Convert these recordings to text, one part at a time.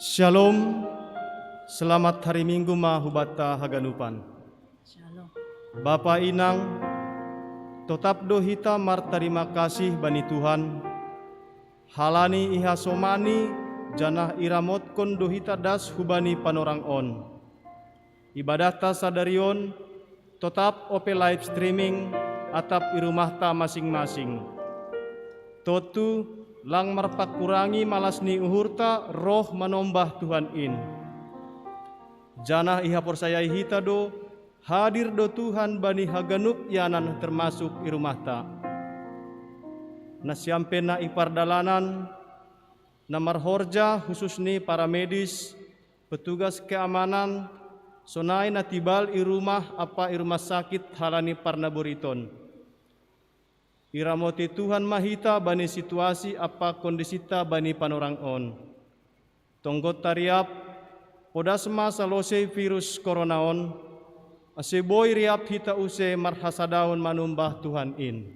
Shalom, selamat hari Minggu mahubata haganupan. Shalom. Bapa inang, tetap dohita mar terima kasih bani Tuhan. Halani iha somani janah iramot kon dohita das hubani panorang on. Ibadata sadarion tetap ope live streaming atap irumahta masing-masing. Totu lang marpak kurangi malas ni uhurta roh manombah Tuhan in. Janah iha persayai hita do hadir do Tuhan bani haganup yanan termasuk irumahta. Nasyampe na ipardalanan namar horja khusus ni para medis, petugas keamanan, sonai natibal irumah apa irumah sakit halani parnaburiton. Iramoti Tuhan mahita bani situasi apa kondisita bani panorang on. Tonggot tariap podasma salose virus corona on. Aseboy riap hita use marhasadaon manumbah Tuhan in.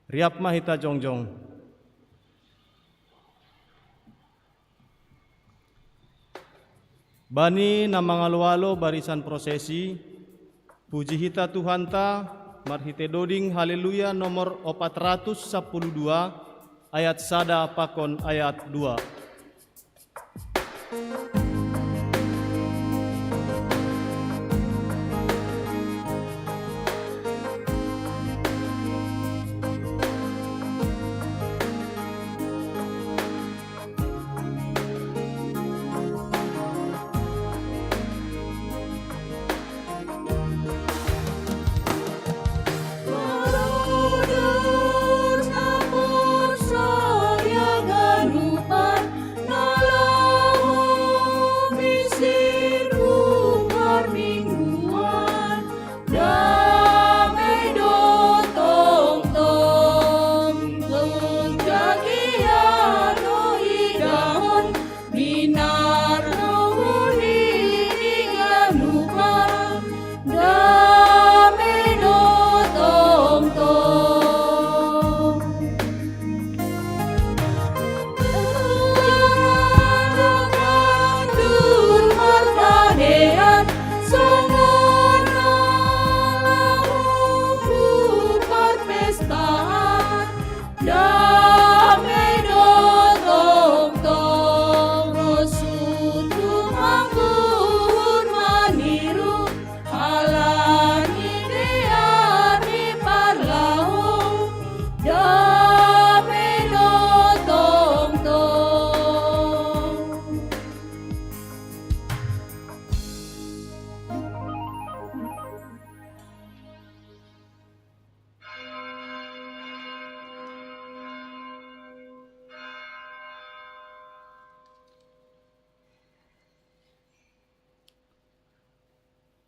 Riap mahita jongjong. Bani na mangalualo barisan prosesi, puji hita Tuhan ta, marhite doding haleluya nomor 412 ayat sada pakon ayat 2.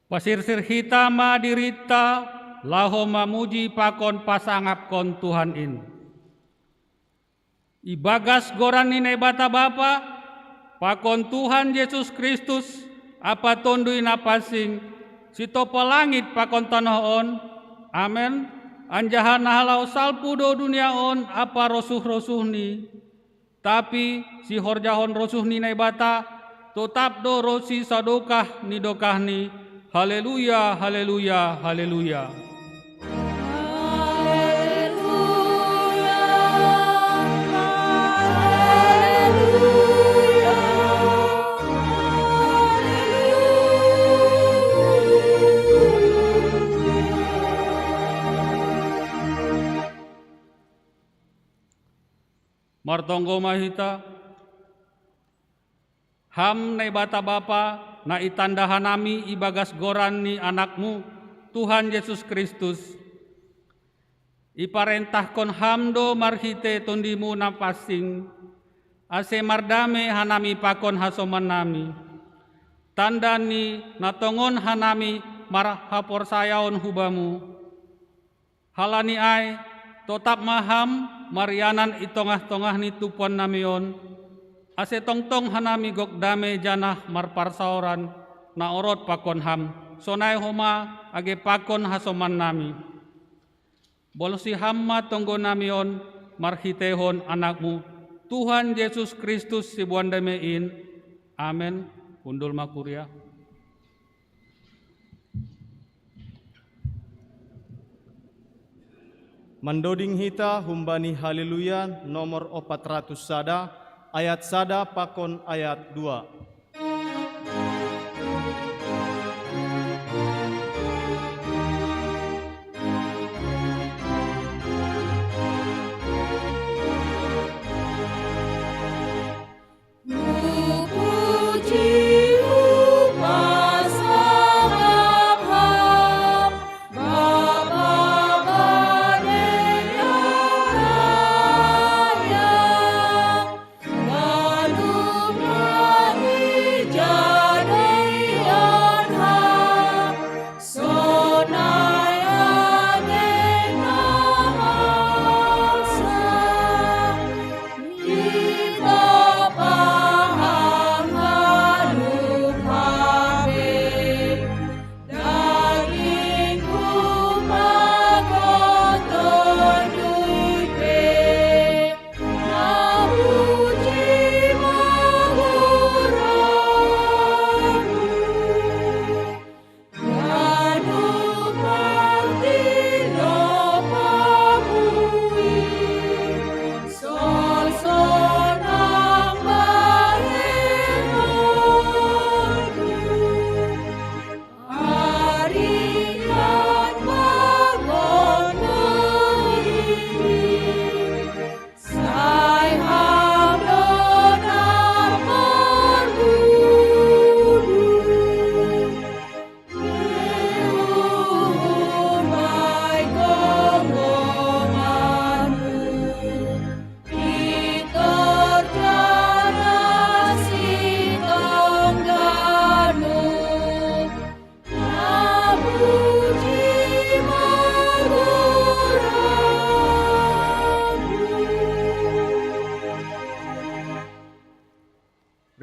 Pasirsir hita ma dirita, laho mamuji pakon pasangap kon Tuhan in. Ibagas goran nine bata bapa, pakon Tuhan Yesus Kristus, apa tondui napasing, sitopo langit pakon tanah on, amen. Anjahan halau salpu do dunia on, apa rosuh-rosuh ni. Tapi si horjahon rosuh nine bata, tetap do rosi sadokah ni dokah ni. Haleluya, haleluya, haleluya. Martonggo mahita, ham nai bata bapa, na itandahan nami ibagas goran ni anakmu, Tuhan Yesus Kristus. Iparentahkon hamdo marhite tondimu napasing, ase mardame hanami pakon hasoman nami. Tandani natongon hanami marhapor sayaon hubamu. Halani ay, totap maham marianan itongah-tongah ni tupuan namion. Ase tongtong hanami gok dame janah marparsaoran na orot pakon ham. Sonai homa age pakon hasoman nami. Bolosi hamma tonggo namion marhitehon anakmu. Tuhan Yesus Kristus si buandamein Amen. Undul makuria. Mandoding hita humbani haleluya nomor 400 sada, ayat sada pakon ayat 2.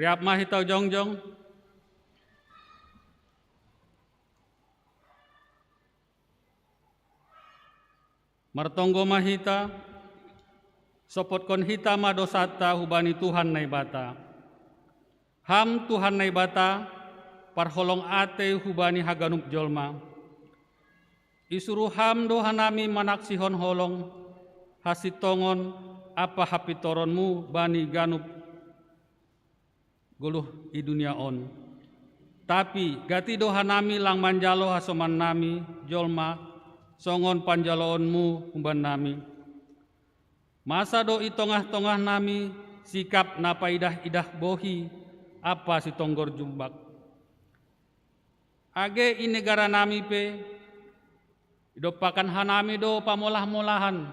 Riap mahitau jongjong. Martonggo mahita, sopot kon hita madosata hubani Tuhan naibata. Ham Tuhan naibata, parholong ate hubani haganup jolma. Isuruh ham dohanami manaksihon holong, hasitongon apa hapitoronmu bani ganup guluh di dunia on. Tapi gati dohanami lang manjalo hasoman nami jolma songon panjaloonmu umban nami. Masa do itongah-tongah nami sikap napa idah-idah bohi apa si tonggor jumbak. Age i negara nami pe idopakan hanami do pamolah-molahan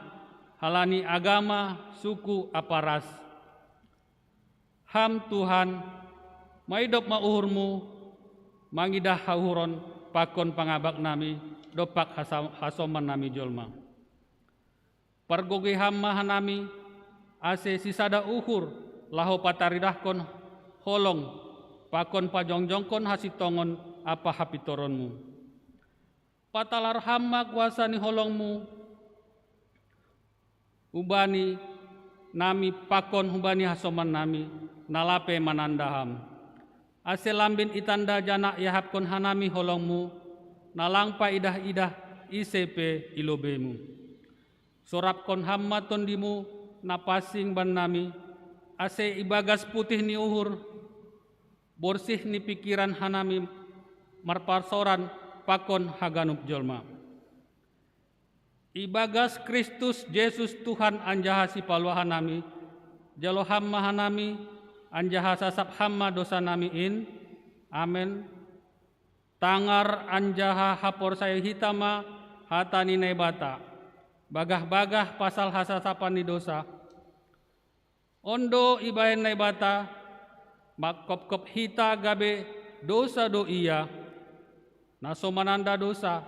halani agama, suku, apa ras. Ham Tuhan, maidop mauhurmu, mangidah hauhuron pakon pangabak nami, dopak hasoman nami jolma. Pargoge ham mahanami, ase sisada uhur, laho pataridahkon holong, pakon pajongjongkon hasitongon apa hapitoronmu. Patalar hamma kuasa ni holongmu, ubani nami pakon hubani hasoman nami, nalape manandaham. Ase lambin itanda jana yahapkon hanami holongmu, nalangpa idah-idah ICP ilobemu. Sorapkon hamma tondimu napasing ban nami, ase ibagas putih ni uhur, borsih ni pikiran hanami marparsoran pakon haganup jolma. Ibagas Kristus Yesus Tuhan anjaha si paluahan nami, jalo hamma hanami, anjaha sasap hamma dosa nami in, amen. Tangar anjaha hapor saya hitama hatani nebata, bagah-bagah pasal hasasapan ni dosa. Ondo ibahen nebata, makop-kop hita gabe dosa do iya, naso mananda dosa,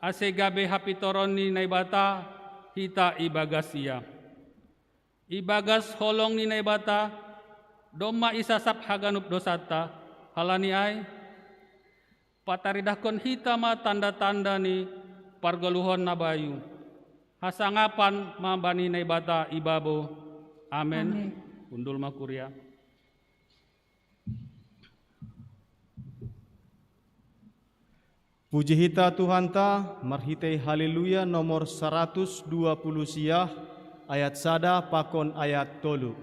ase gabe hapitoron ni naibata hita ibagas iya. Ibagas holong ni naibata doma isasap haganup dosata halani ay pataridahkon hita ma tanda-tanda ni pargaluhon na bayu. Hasangapan mabani naibata ibabo. Amen. Undul makuria. Puji hita Tuhan ta, marhitei haleluya nomor 120 siah, ayat sada pakon ayat tolu.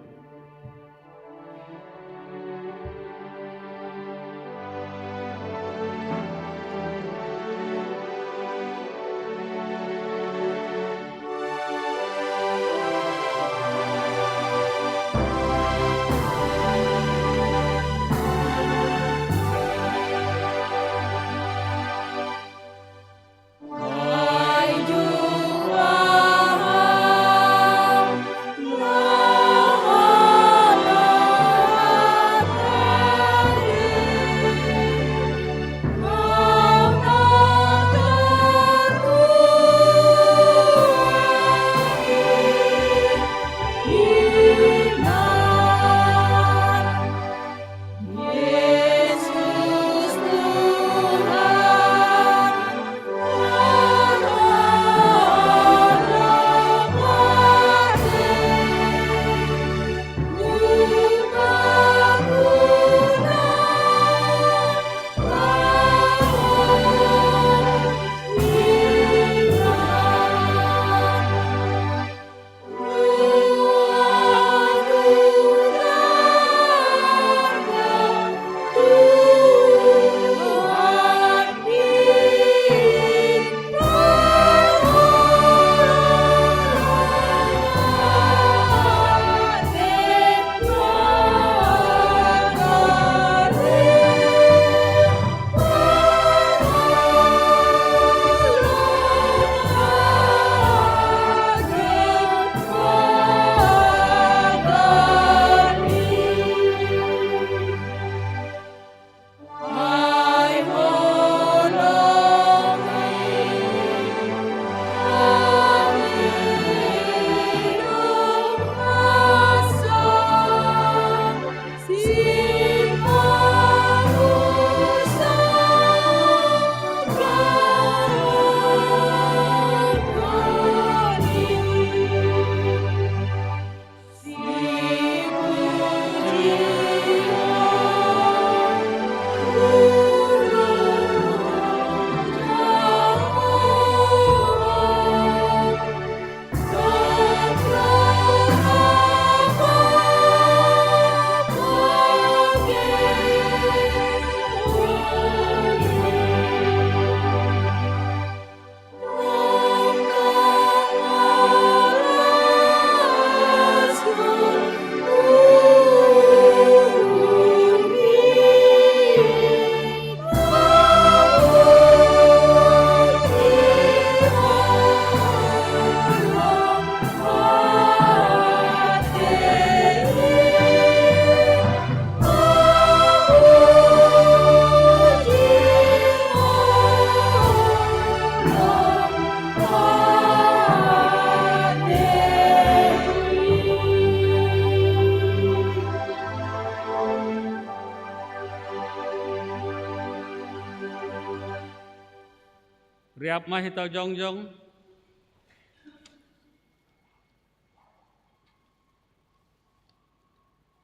Riap mah hita jongjong.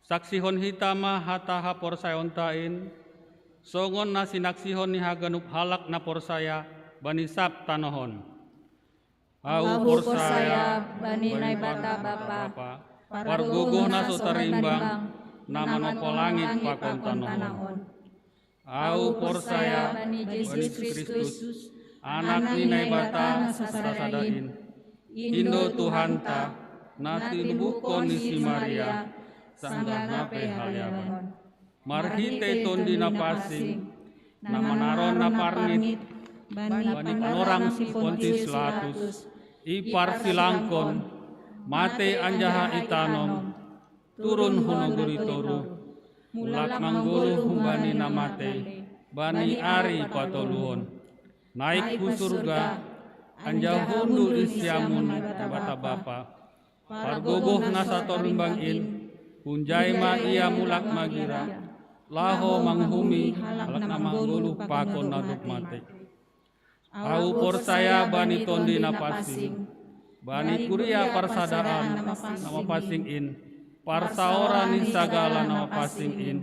Saksihon hita mah hata hapor sayontain. Songon na sinaksihon ni haganup halak na porsaya bani sab tanohon. Au porsaya bani nai bata bapa. Warguguh na sutarimbang nama nopo langit pakon tanohon. Au porsaya bani Yesus Kristus. Anak ninai bata sasadain, Indo Tuhanta, nati lubukon ni si Maria, sanggah nape halyaban. Marhite tondi na pasing, nama naron na parnit, bani panorang si Pontius Latus, ipar silangkon, mate anjaha itanom, turun hunuguri toru, mulak manggulu humbani namate, bani ari patoluhon. Naik ku surga, anjau hundul isyamun bata bapa. Pargogoh nasa torumbangin, punjai ma ia mulak magira, laho manghumi halak na manggulu pakon naduk mate. Au porsaya bani tondi na pasing, bani kuria parsadaan nama pasing in, parsaora ni sagala nama pasing in,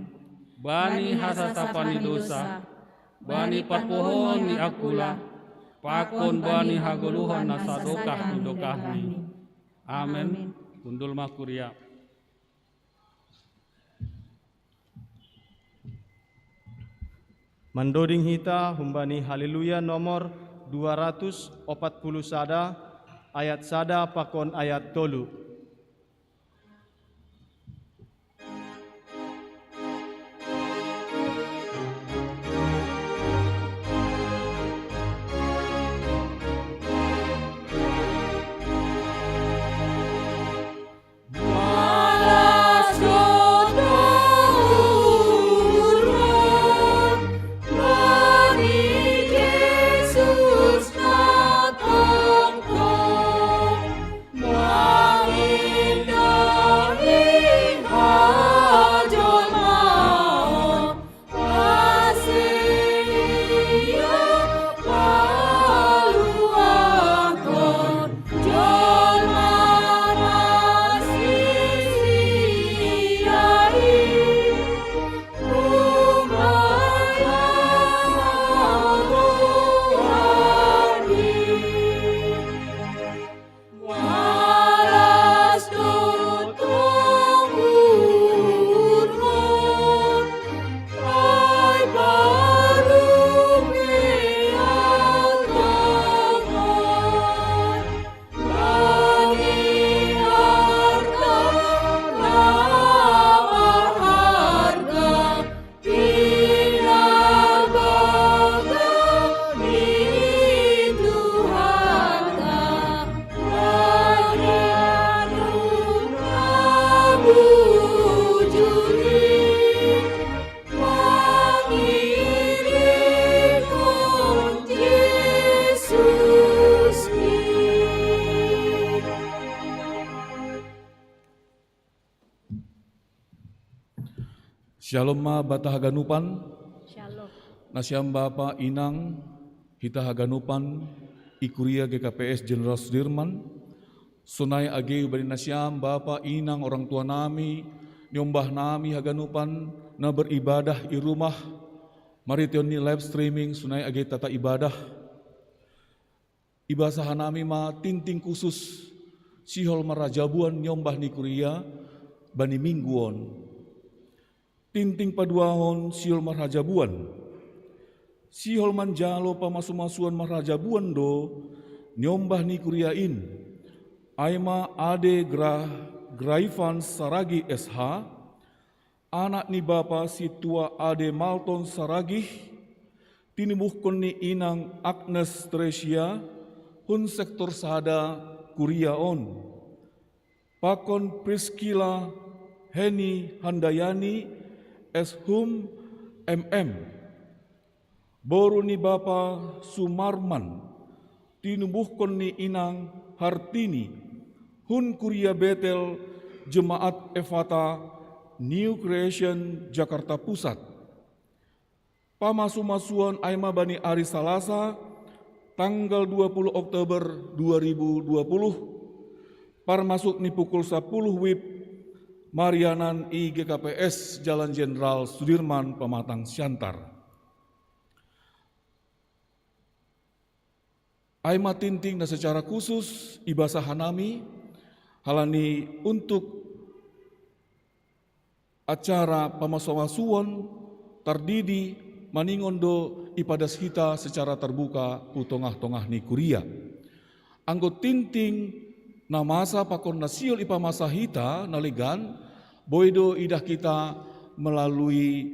bani hasasapani dosa, bani perpohon ni akula, pakon bani hagoluhan na sadokah indokahni. Amen. Tundul makuria. Mandoding hita humbani haleluya nomor 241 ayat sada pakon ayat tolu. Shalom ma bata haganupan, Shalom. nasiam Bapa Inang, hita haganupan, ikuria GKPS Jenderal Sudirman, sunai age ubari nasiam Bapa Inang orang tua nami, nyombah nami haganupan, na beribadah i rumah, mari tioni live streaming sunai age tata ibadah, ibasahan nami ma tinting khusus, sihol marajabuan nyombah ni kuria, bani mingguon. Tinting paduahon siol marhajabuan, sihol manjalo pamasumasuan marhajabuan do, nyombah ni kuriain, aima ade Graifan Saragi SH, anak ni bapa si tua ade Malton Saragih, tinimuhkon ni inang Agnes Tresia, hun sektor sada kuriaon, pakon Priscilla Heni Handayani, Eshum MM, boru ni Bapa Sumarman, tinubuhkon ni inang Hartini, hun kuria Betel, Jemaat Efata, New Creation, Jakarta Pusat. Pamasumasuan Aima Bani Ari Salasa, tanggal 20 Oktober 2020, parmasuk ni pukul 10 WIB, Marianan IGKPS Jalan Jenderal Sudirman Pematang Siantar. Aima tinting dan secara khusus ibasah hanami halani untuk acara pamasawasuan tardidi maningondo ipadas hita secara terbuka utongah-tongah ni kuria. Anggo tinting na masa pakon nasiol ipa masa hita naligan boido idah kita melalui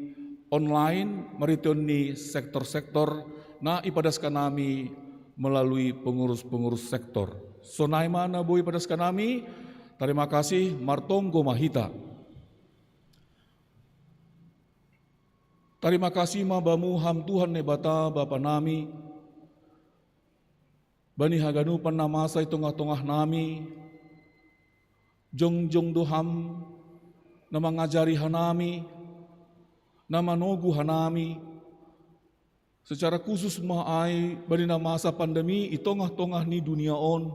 online meriton ni sektor-sektor na ipadas kanami melalui pengurus-pengurus sektor. Sonai mana boi ipadas kanami, terima kasih martonggo mahita. Terima kasih mabamu ham Tuhan nebata Bapa nami, bani haganupan na masa itongah-tongah nami, jong doham na mangajari hanami, na manogu hanami, secara khusus maay bani na masa pandemi itongah-tongah ni dunia on.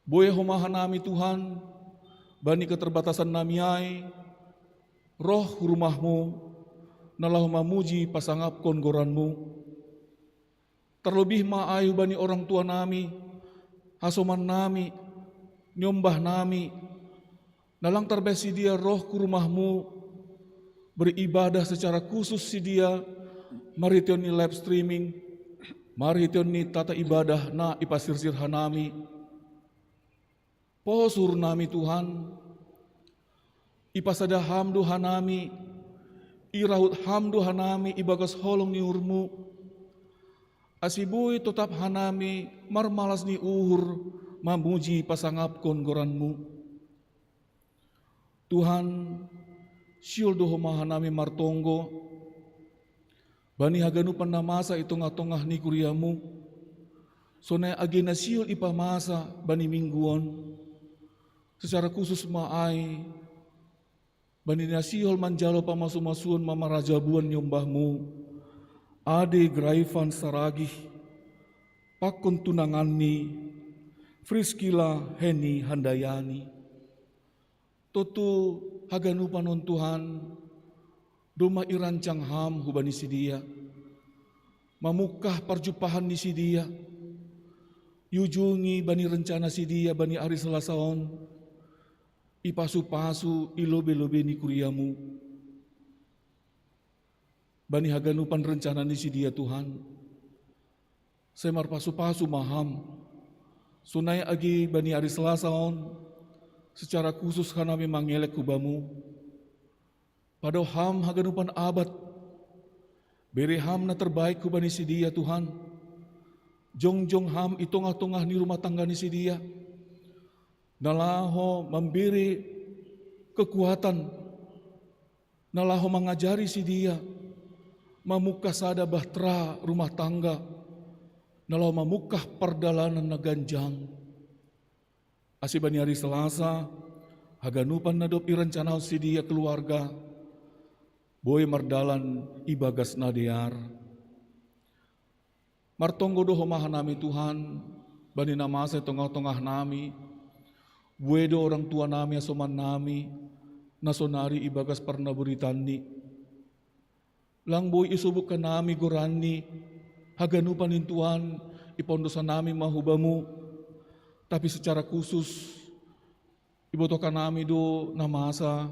Boye humahan nami Tuhan, bani keterbatasan nami ay, roh rumahmu, nalahu mamuji pasangapkon goranmu. Terlebih maayu bani orang tua nami, hasoman nami, nyombah nami, nalang terbesi dia roh ku rumahmu, beribadah secara khusus si dia, mari tion ni live streaming, mari tion ni tata ibadah na ipasirsir hanami, posur nami Tuhan, ipasada hamdu hanami, irahut hamdu hanami ibagas holong ni urmu, asibui tetap hanami marmalas ni uhur mamuji pasangapkon goranmu. Tuhan, siul doho mahanami martonggo, bani haganupan na masa itong-atongah ni kuriamu, sonay agena siul ipamasa bani mingguon, secara khusus maay, bani nasihol manjalo pamasumasuan mamarajabuan nyombahmu, ade graifan saragih, pakon tunanganni, friskila heni handayani. Totu haganupan on Tuhan, doma irancang ham hubani si dia, mamukah parjupahan ni si dia, yujungi bani rencana si dia bani ari selasaon, ipasu-pasu ilobe-lobe ni kuriamu, bani haganupan rencana ni si dia Tuhan, semar pasu-pasu maham, sunai agi bani ari selasaon, secara khusus kanami mangelek kubamu, pada ham haganupan abad, beri ham na terbaik kubani si dia Tuhan, jong-jong ham itong-atongah ni rumah tangga ni si dia, nalaho memberi kekuatan, nalaho mengajari si dia, mamukah sada bahtera rumah tangga, nalau mamukah perdalanan naganjang. Asibani hari Selasa, haganupan nadop irencana si dia keluarga, boy mardalan ibagas nadear. Martonggo doho mahanami Tuhan, bani namasa tongah-tongah nami, buedo orang tua nami asoman nami, nasonari ibagas parnaburitani, lang boy isubukan nami gorani, haganupan intuan, ipondosan nami mahubamu, tapi secara khusus, ibotokan nami do namasa,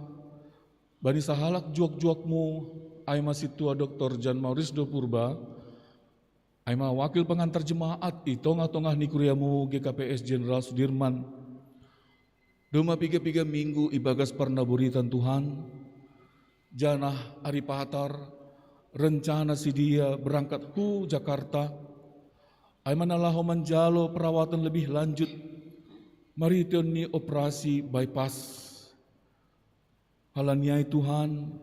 bani sahalak juak-juakmu, ay masitua Dr. Jan Maurice do Purba, ay wakil pengantar jemaat, itong-atongah ni kuriamu GKPS Jenderal Sudirman, doma 3 minggu ibagas parnaburitan Tuhan, janah ari patar, rencana si dia berangkat ku Jakarta, ay manalaho manjalo perawatan lebih lanjut, marition ni operasi bypass. Halaniai Tuhan,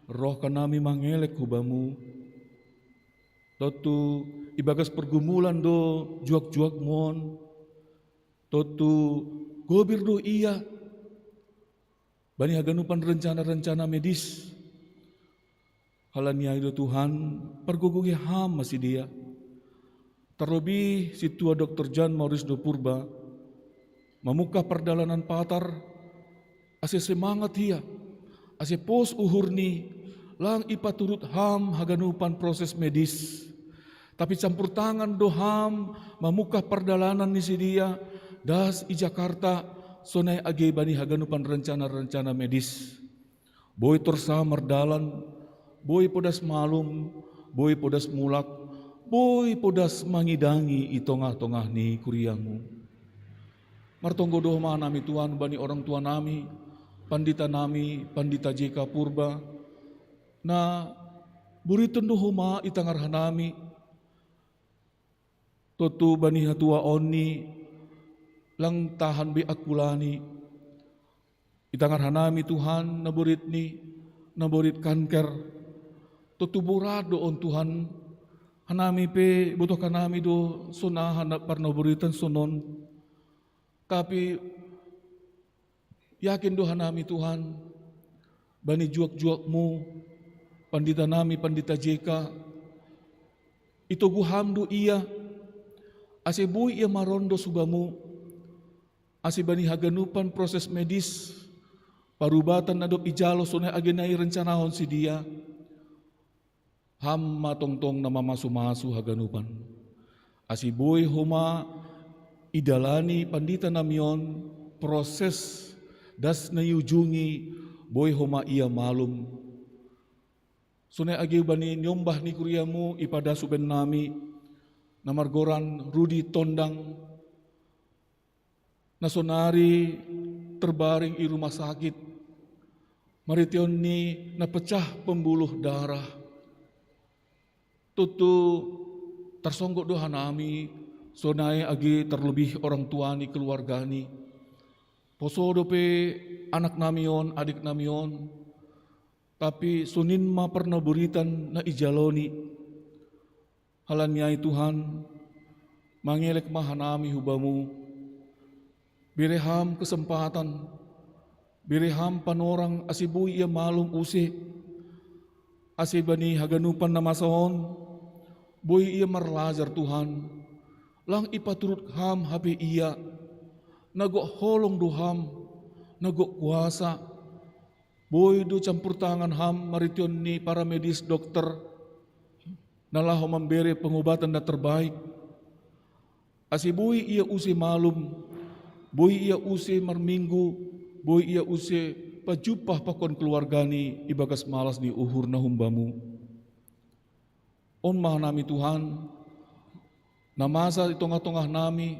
roh kanami mangelek kubamu, totu ibagas pergumulan do juak-juak mon, totu gobir do iya, bani haganupan rencana-rencana medis, halaniai do Tuhan, pergugugi ham masih dia. Terlebih si tua Dr. Jan Maurice do Purba, memukah perdalanan patar, ase semangat dia, ase pos uhur ni, lang ipaturut ham haganupan proses medis. Tapi campur tangan do ham, memukah perdalanan ni si dia, das i Jakarta, sonai age bani haganupan rencana-rencana medis. Boy torsa merdalan, boy podas malum, boy podas mulak, boy podas mangidangi itongah-tongah ni kuriamu. Martonggo doh nami Tuhan bani orang tua nami, pandita pandita JK Purba, na buriton doh ma itangar hanami, totu bani hatua onni, lang tahan be akulani, itangar hanami Tuhan naburit kanker, totu burado on Tuhan, hanami pe butuh kanami do sunahan parnaburitan sonon, tapi yakin do hanami Tuhan, bani juak-juakmu, pandita nami, pandita JK, itu guhamdu iya, ase bui iya marondo subamu, ase bani haganupan proses medis, parubatan adop ijalo sunai agenai rencanahon si dia, hamma tongtong nama masu-masu haganupan. Asiboy homa idalani pandita namion proses das nayujungi boy homa ia malum. Sunay agi bani nyombah ni kuriamu ipada suben nami namargoran Rudi Tondang nasonari terbaring i rumah sakit marition ni napecah pembuluh darah. Tutu tersonggok doa nami sonai agi terlebih orang tua ni keluarga ni. Poso dope anak namion, adik namion. Tapi sunin ma pernah beritan na ijaloni. Halanyai Tuhan, mangelek mahanami hubamu. Bireham kesempatan, bireham panorang asibui ia malum use. Asibani haganupan na masaon, boy ia marlajar Tuhan. Lang ipaturut ham hape ia, nagok holong duham, nagok kuasa. Boy do campur tangan ham marition ni para medis dokter nalahu memberi pengobatan na terbaik. Asibui ia use malum, boy ia use marminggu, boy ia use pajupah pakon keluargani ibagas malas di uhur na humbamu. On mahanami Tuhan, namasa di tongah-tongah nami,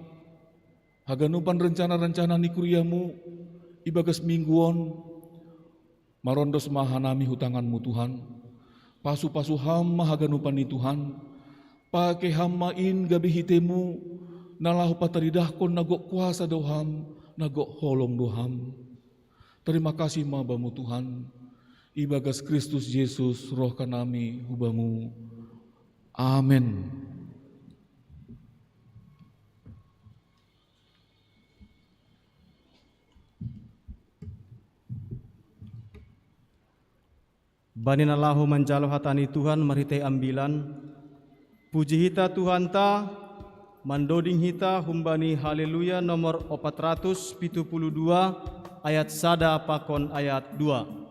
haganupan rencana-rencana ni kuriamu ibagas mingguon, marondos mahanami hutanganmu Tuhan, pasu-pasu hama haganupan ni Tuhan, pake hamain gabi hitemu, nalahu pataridahkon nagok kuasa doham, nagok holong doham. Terima kasih mabamu Tuhan, ibagas Kristus Yesus roh kanami hubamu. Amin. Banina lahu manjalo hatani Tuhan marite ambilan. Puji hita Tuhan ta, mandoding hita humbani haleluya nomor 472 ayat sada pakon ayat 2.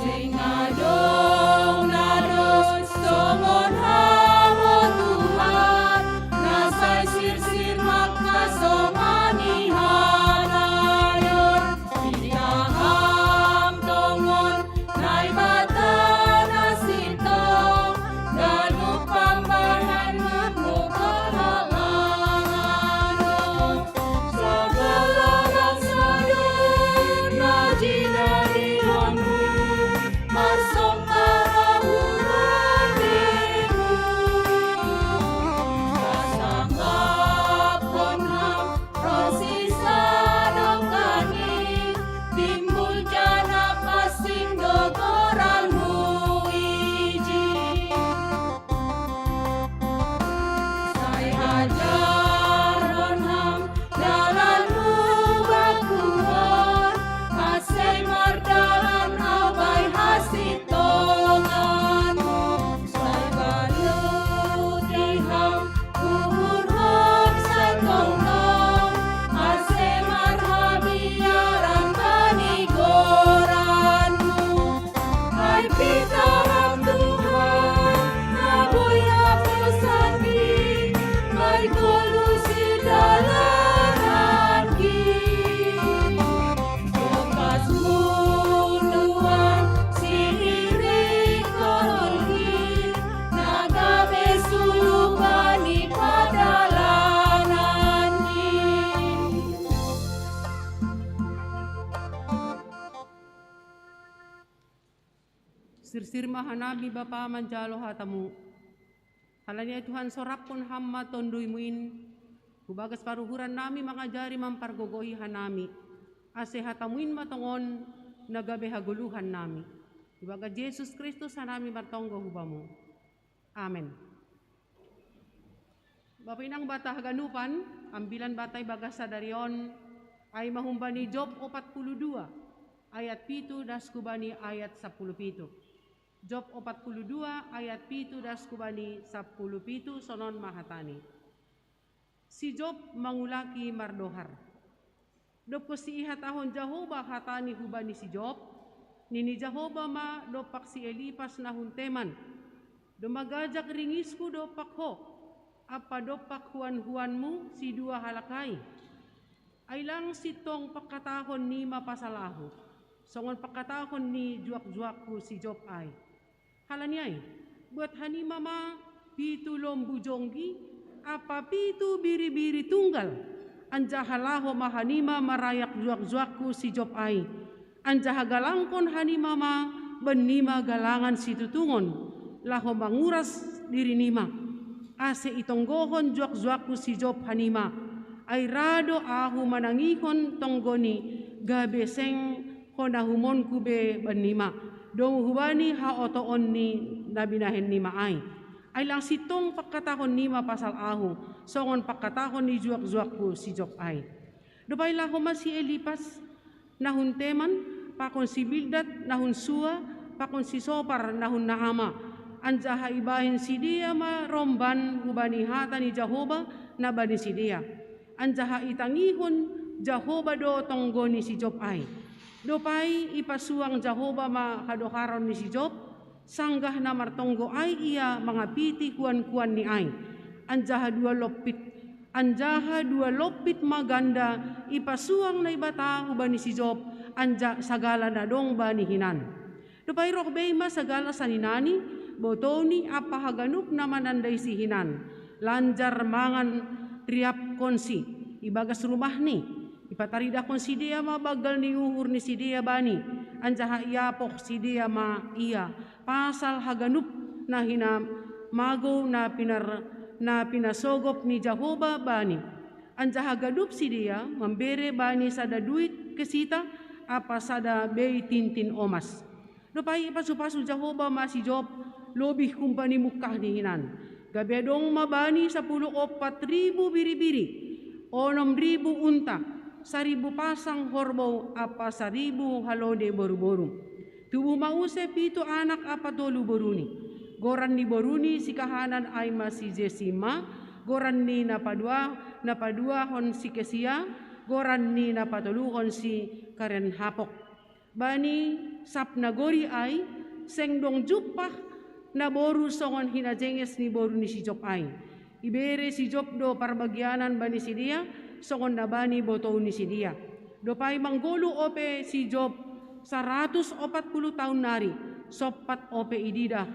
Singadong naros somon hamo Tuhan, nasay sirsir makasomani hanayon. Pinaham tongon nay bata nasitong, ganuk pambahan mo kahalanganon. Sa galarang sayon na ginaliwanmu, masong karahuran demu. Kasangap konham prosisa ng kani, timbul dyan na pasing dogoran mo iji. Say hajaron ham dalan mo bakuhan, asay mardahan away hasitongan mo. Say balutiham uhurham sa tongnom, asay marhabiyaran panigoran mo. Ay pitaham Tuhan, naboy hapusabi, may kulusi dalanan ki. Bukas mo Tuhan, sihiri korolhi, nagabe sulupan ipadalanan ki. Sirsir mahanabi Bapa manjalo hatamu. Halanya Tuhan sorapon hamma tondoy muin. Hubagas paruhuran nami mangajari mampargogohi hanami. Ase hatamuin matongon nagabe haguluhan nami. Hubaga Jesus Kristus hanami martonggo hubamu. Amen. Bapa inang bata haganupan, ambilan batay bagasa darion ay mahumbani Job 42 ayat 7 das kubani ayat 17. Job 42 ayat 7 das kubani 17 sonon mahatani. Si Job mangulaki mardohar. Dop ko si ihatahon Jehovah hatani hubani si Job. Nini Jehovah ma dopak si Elipas na hunteman. Domagajak ringisku dopak ho. Apa dopak huan-huanmu si dua halakai. Ailang sitong pagkatahon ni mapasalahu. Songon pagkatahon ni juak-juakku si Job ay. Halaniay, buat hani mama pitu lombu jonggi, apa pitu biri-biri tunggal. Anjahalaho mahanima marayak juak-juakku si Job ay. Anjahagalangkon hani mama benima galangan si tutungon. Laho manguras diri nima. Ase itonggohon juak-juakku si Job hanima. Ay rado ahu manangihon tonggoni gabeseng konahumon kube benima. Dong hubani ha otoon ni nabinahen ni maay. Ay lang sitong pagkatahon ni mapasal ahu. Songon pagkatahon ni juak-juakku si Job ay. Dupay laho ma si Elipas nahun teman, pakon si Bildad nahun sua, pakon si Sopar nahun naama. Anjaha ibahin si dia ma romban hubani hata ni Jehovah na bani si dia. Anjaha itangihon Jehovah do tonggoni si Job ay. Dopay ipasuang Jehovah ma kadokaron ni si Job, sanggah na martonggo ay iya mga piti kuan-kuan ni ay. Anjaha dua lopit maganda ipasuang na ibata ubani si Job, anja sagala na dong bani hinan. Dopay rokbay ma sagala sa ninani, botoni apa haganup na mananday si hinan. Lanjar mangan riap konsi, ibagas rumah ni. Ipatarida kon si dia ma bagal ni uhur ni si dia bani. Anjaha iapok si dia ma iya. Pasal haganup na hinam mago na pinasogop ni Jehovah bani. Anjaha gadup si dia membere bani sada duit kesita apa sada bei tintin omas. Dopay ipasupasu Jehovah ma si Job lobih kumpani mukah ni hinan. Gabedong mabani 14,000 biri-biri. 6,000 unta. 1,000 pasang horbo apa 1,000 halode boru-boru. Tubuh mause pito anak apa tolu boruni. Goran ni boruni si kahanan ay ma si Jesima. Goran ni napadua hon si Kesia. Goran ni napatuluhon si Karen Hapok. Bani sap nagori ay sengdong jupah na boru songon hinajenges ni boru ni si Job ay. Ibere si Job do parbagianan bani si dia. Songon nabani boto ni si dia. Dopay manggolo ope si Job 140 tahun nari. Sopat ope idida.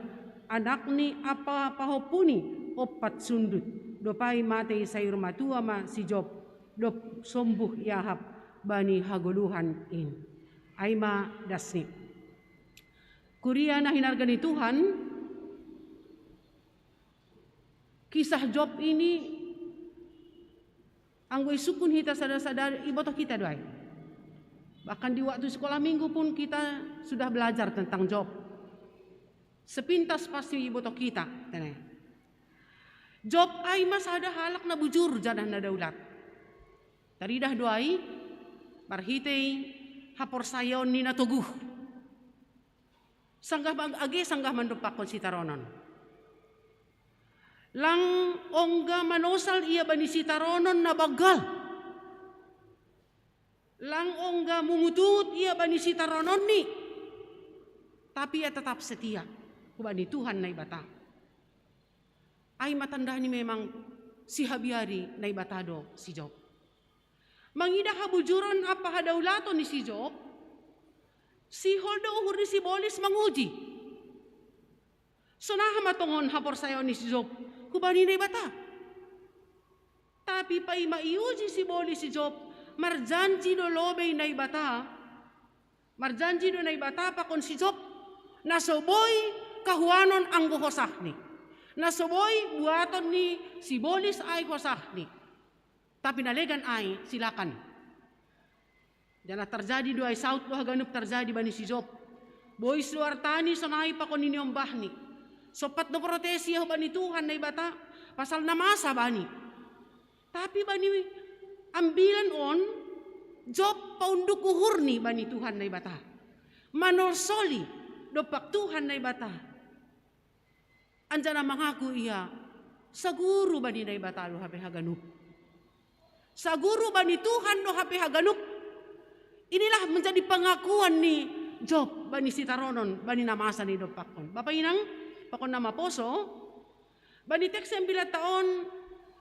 Anak ni apa pahopuni opat sundut. Dopay matay sayur matua ma si Job. Dop sombuh yahap bani haguluhan in. Ay ma dasni. Kuria na hinarga ni Tuhan. Kisah Job ini anggoy sukun kita sadar-sadar iboto kita doay. Bahkan di waktu sekolah minggu pun kita sudah belajar tentang Job. Sepintas pasti iboto kita. Job ay mas ada halak na bujur janah na daulat. Taridah doay parhitay hapor sayon ni natuguh. Sanggah age sanggah mandupakon si taronon. Lang ongga manosal iya bani si taronon na bagal. Lang ongga mungutut iya bani si taronon ni. Tapi ia tetap setia kubani Tuhan na ibata. Ay matanda ni memang si habiari na ibatado si Job. Mangida habujuron apa hadaulato ni si Job. Si holdo uhur ni si bolis manguji. Sonaha matongon hapor sayo ni si Job. Kubani na ibata. Tapi pa'y maiuji si boli si Job, marjanji do lobey na ibata. Marjanji do na ibata pa kon si Job, nasoboy kahuanon ang guhosahni. Nasoboy buaton ni si bolis ay hosahni. Tapi nalegan ay silakan. Dana terjadi do ay saut do haganup terjadi bani si Job. Boys luar tani sonay pa kon ninyong bahni. Sopat do protesi ho bani Tuhan na ibata pasal namasa bani. Tapi bani ambilan on Job paunduk uhur ni bani Tuhan na ibata. Manorsoli dopak Tuhan na ibata. Anja na mengaku ia, saguru bani na ibata lo hape haganup. Saguru bani Tuhan lo hape haganup. Inilah menjadi pengakuan ni Job bani sitaronon bani namasa ni dopakon. Bapak inang pakon nama poso bani tek 9 taon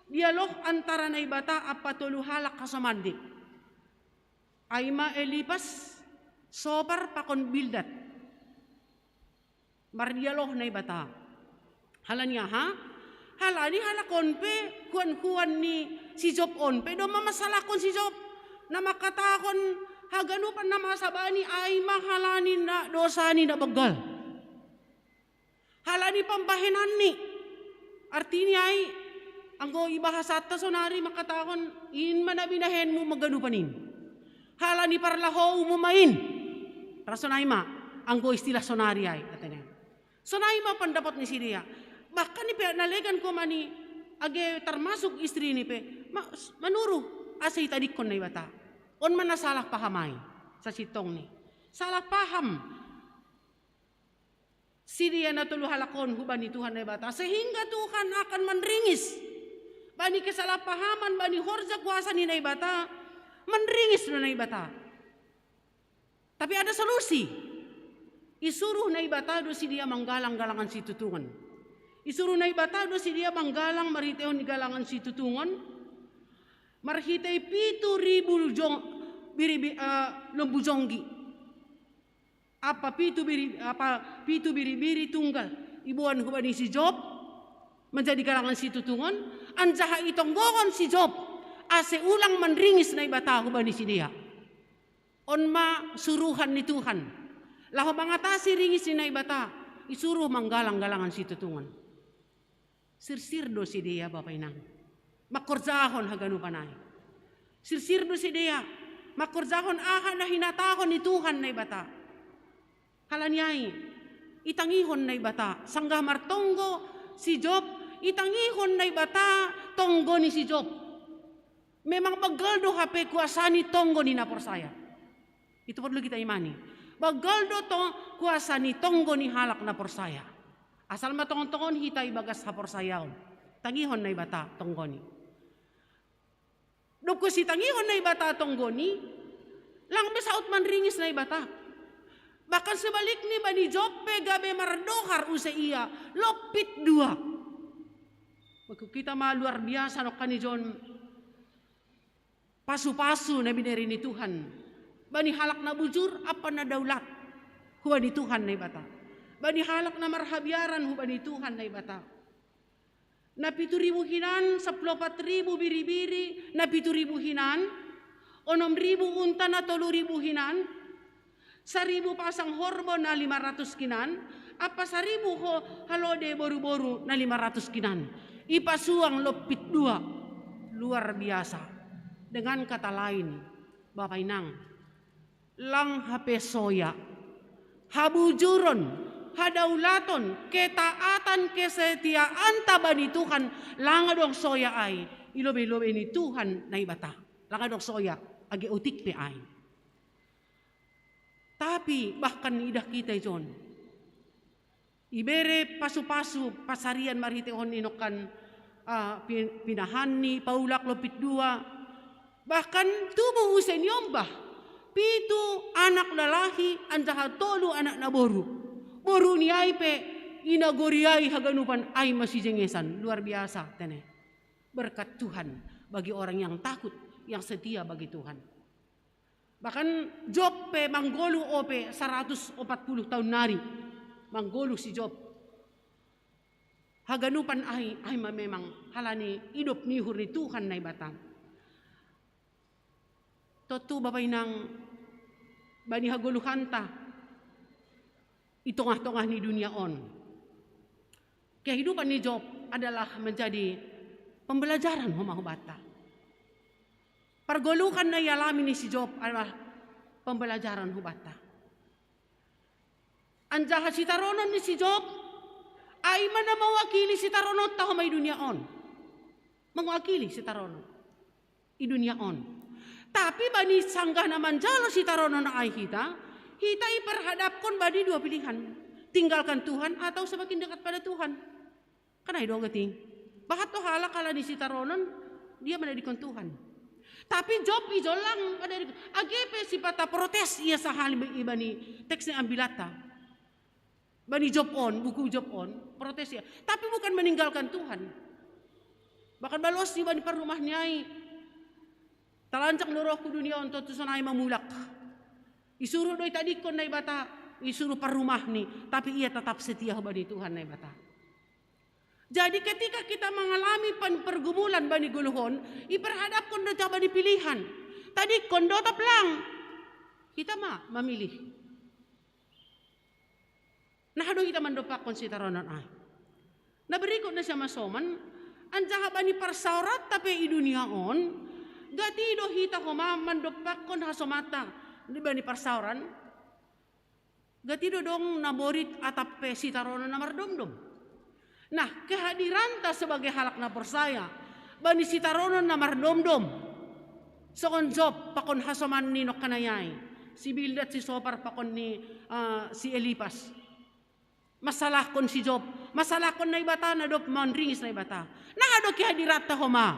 dialog antara na ibata apa tolu halak kasamandi. Aima Elipas Sopar pakon Bildad. Mardialog na ibata. Halanya ha? Halani halakon pe kuan-kuan ni si Job on pe do mamasalakon si Job na makatakon haganupan na masabani ay mahalani na dosa ni na bagal. Halani pambahenan ni. Artinya ay anggo ibahasa ta sonari makatakon in manabinahen mo maganupanin. Halani parlaho mo main. Rasonay ma, anggo istilah sonari ay. Sonay ma pendapat ni si dia. Bahkan ni pe nalegan ko mani age termasuk istri ni pe manuru asay tadikon na ibata. On man na salah pahamay sa sitong ni. Salah paham. Si dia na tuluhalakon hubani Tuhan na ibata. Sehingga Tuhan akan menringis. Bani kesalahpahaman, bani horja kuasa ni na ibata. Menringis na ibata. Tapi ada solusi. Isuruh na ibata do si dia manggalang-galangan si tutungan. Isuruh na ibata do si dia manggalang mariteon ni galangan si tutungan. Marhitay 7,000 lombujonggi. Apa pitu biri tunggal. Ibuan hubani si Job menjadi galangan si tutungan. Anjaha itonggogon si Job. Ase ulang menringis na ibata hubani si dia. Onma suruhan ni Tuhan. Laho mangatasi ringis ni na ibata. Isuruh manggalang-galangan si tutungan. Sirsirdo si dia bapak inang. Makorzahon haganupanay. Sirsirdo si dia. Makorzahon aha na hinatahon ni Tuhan na ibata. Halanyay. Itangihon na ibata. Sanggah martonggo si Job. Itangihon na ibata. Tonggo ni si Job. Memang bagaldo hape kuasa ni tonggo ni naporsaya. Itu perlu kita imani. Bagaldo to kuasa ni tonggo ni halak na porsaya. Asal matongon-tongon hitay bagas ha porsayaon. Tangihon na ibata tonggo ni. Dok ko si tangihon na ibata tonggo ni, lang besaut man ringis na ibata. Bahkan sebalik ni bani Joppe gabe mardohar usai iya, lopit 2. Waktu kita mah luar biasa no kani John pasu-pasu na bineri ni Tuhan. Bani halak na bujur apa na daulat. Huwa ni Tuhan na ibata. Bani halak na marhabyaran huwa ni Tuhan na ibata. Na 7,000 hinan, 14,000 biri-biri, na 7,000 hinan, 6,000 unta na 3,000 hinan, 1,000 pasang hormon na 500 kinan, apa 1,000 halode boru-boru na 500 kinan. Ipasuang lopit 2. Luar biasa. Dengan kata lain, Bapak Inang, lang hape soya, habujuron, hadaulaton, ketaatan, kesetiaan tabani Tuhan, langa dong soya ay, ilobe-lobe ni Tuhan na ibata. Langa dong soya, agi utik pe ay. Tapi bahkan idah kita John, ibere pasu-pasu pasarian marhitehon inokan pinahani, paulak lopit 2, bahkan tubuh usen yombah. 7 anak lalahi anjaha 3 anak na boru. Boru ni ay pe inagoriay haganupan ay masih jengesan. Luar biasa tene. Berkat Tuhan bagi orang yang takut, yang setia bagi Tuhan. Bahkan Job pe manggolu ope 140 tahun nari. Manggolu si Job. Haganupan ay memang halani hidup nihur ni Tuhan na ibatan. Totu Bapak Inang bani haguluhanta itongah-tongah ni dunia on. Kehidupan ni Job adalah menjadi pembelajaran humahubata. Pergolukan na yalami ni si Job adalah pembelajaran hubata. Anjaha si taronon ni si Job ay mana mewakili si taronon tahu may dunia on. Mewakili si taronon i dunia on. Tapi bani sanggah naman jalo si taronon na ay hita iperhadapkan bani 2 pilihan. tinggalkan Tuhan atau semakin dekat pada Tuhan. Karena itu gating. Bahat to hala kala ni si taronon dia menadikon Tuhan. Tapi Job ijolang pada agepe si pata protes ia sahali iba ni teks ni ambilata. Bani Job on, buku Job on, protes ya. Tapi bukan meninggalkan Tuhan. Bahkan balos di bani perumah nyai. Talancak noroh ku dunia untuk tusanay mamulak. Isuruh doi tadikon na ibata, isuruh perumah ni, tapi ia tetap setia bani Tuhan na ibata. Jadi ketika kita mengalami pergumulan bani guluhon, iperhadapkan do bani pilihan. Tadi kondotap lang, kita memilih. Nah do kita mendopakon si taronan ay. Nah berikut na siya masoman, anjaha bani persaurat tapi i dunia on, gati do hita koma mendopakon hasomata di bani persauran, gati do dong naborit atap si taronan namar dom. Nah, kehadiran ta sebagai halak na persaya, bani si taronon na mardomdom. Sokon Job pakon hasoman ni no kanayay. Si Bildad si Sopar pakon ni si Elipas. Masalah kon si Job, masalah kon na ibata na dop manringis na ibata. Nakado kehadirat ta homa.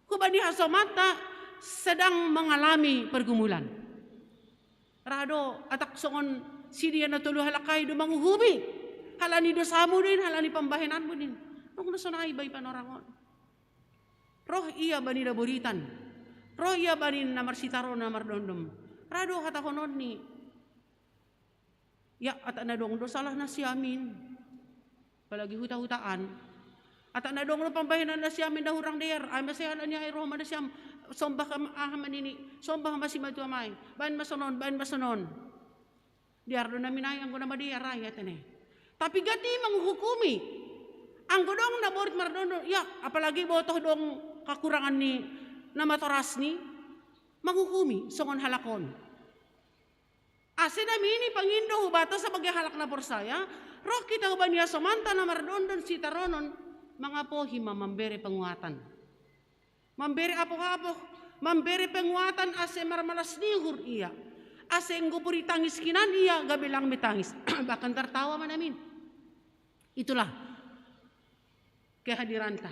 Kubani hasomata sedang mengalami pergumulan. Rado atak sokon si dia na tulu halakay do manguhumi. Halani dosa mo din, halani pambahinan mo din. Nung nasa naibay panorangon. Roh iya bani naburitan. Roh iya bani namarsitaro namardondom. Rado katakonon ni. Ya, at na dong dosalah na siyamin. Palagi huta-hutaan. At na dong pambahinan na siyamin na hurang der. Ay masayahan niya ay Roma na siyam. Sombah ka ahaman ini. Sombah masimadu amay. Bahan masonon, bahan masonon. Diardo namin ay ang guna madiaray at ne. Tapi gati menghukumi. Ang godong naborit mardono, ya apalagi botoh dong kakurangan ni nama toras ni menghukumi songon halakon. Ase nami ini pangindo hubata sebagai halak na persaya, roh kita hubania somanta na mardondon si taronon mga pohima memberi penguatan. Memberi apo-apo, memberi penguatan ase marmalas nihur iya. Ase nggupuri tangis kinan iya gabilang mitangis. Bahkan tertawa manamin. Itulah kehadiran ta.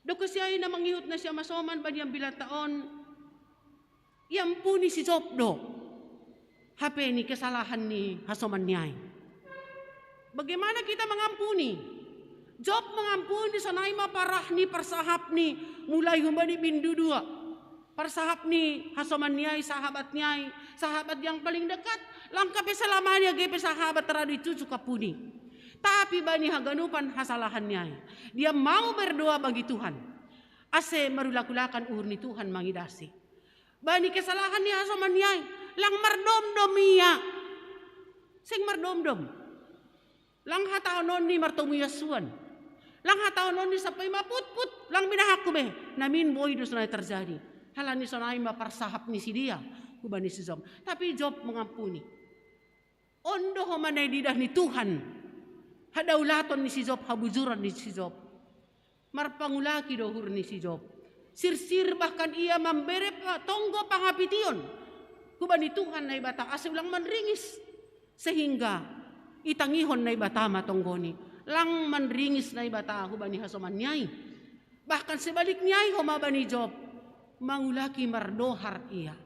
Doko siya na manghihut na siya masoman ba niyang bilataon. Yampuni si Job do. Hape ni kesalahan ni hasoman niyay. Bagaimana kita mengampuni? Job mengampuni sanay maparah ni persahap ni mulai humbani bindu dua. Persahap ni hasoman niyay, sahabat niyay, sahabat yang paling dekat. Langkapi selamanya gepe sahabat teradi cucu kapuni. Tapi bani haganupan hasalahan niyay. Dia mau berdoa bagi Tuhan. Ase marulakulakan uhur ni Tuhan mangidasi. Bani kesalahan ni hasoman niyay. Lang mardomdom iya. Sing mardomdom. Lang hataonon ni martumuyasuan. Lang hataonon ni sapay maputput. Lang binahakube. Namin boy dos na terjadi. Halani sanay maparsahap ni si dia. Kubani si Job. Tapi Job mengampuni. Ondo homanay didah ni Tuhan. Hadaulaton ni si Job, habujuran ni si Job. Marpangulaki dohur ni si Job. Sirsir bahkan ia memberi tonggo pangapitiyon. Kubani Tuhan na ibata asa ulang manringis. Sehingga itangihon na ibata matonggoni. Lang manringis na ibata kubani hasoman niyay. Bahkan sebalik niyay humaba ni Job. Mangulaki mardohar iya.